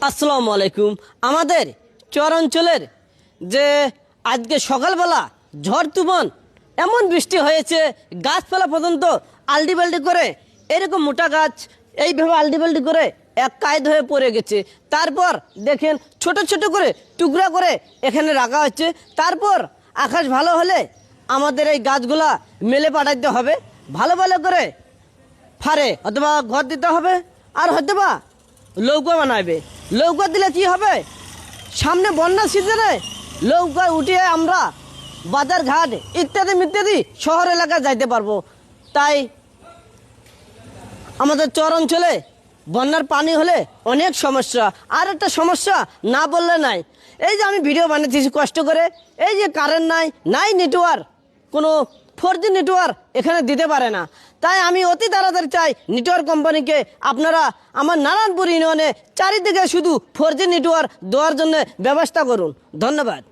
আসসালামু আলাইকুম। আমাদের চর অঞ্চলের যে আজকে সকালবেলা ঝড় তুফান এমন বৃষ্টি হয়েছে, গাছপালা পর্যন্ত আলডিবাল্ডি করে, এরকম মোটা গাছ এইভাবে আলডিবাল্ডি করে এক কায়দ হয়ে পড়ে গেছে। তারপর দেখেন ছোট ছোট করে টুকরা করে এখানে রাখা হচ্ছে। তারপর আকাশ ভালো হলে আমাদের এই গাছগুলা মেলে পাঠাতে হবে, ভালো ভালো করে ফারে অথবা ঘর দিতে হবে, আর হয়তো বা লৌকা বানাবে। লৌকা দিলে কি হবে, সামনে বন্যা সিজনে লৌকা উঠিয়ে আমরা বাজার ঘাট ইত্যাদি ইত্যাদি শহর এলাকায় যাইতে পারবো। তাই আমাদের চর অঞ্চলে বন্যার পানি হলে অনেক সমস্যা। আর একটা সমস্যা না বললে নাই, এই যে আমি ভিডিও বানাচ্ছি কষ্ট করে, এই যে কারেন্ট নাই নেটওয়ার্ক, কোনো 4G নেটওয়ার্ক এখানে দিতে পারে না। তাই আমি অতি তাড়াতাড়ি চাই নেটওয়ার্ক কোম্পানিকে আপনারা আমার নারায়ণপুর ইউনিয়নে চারিদিকে শুধু 4G নেটওয়ার্ক দেওয়ার জন্য ব্যবস্থা করুন। ধন্যবাদ।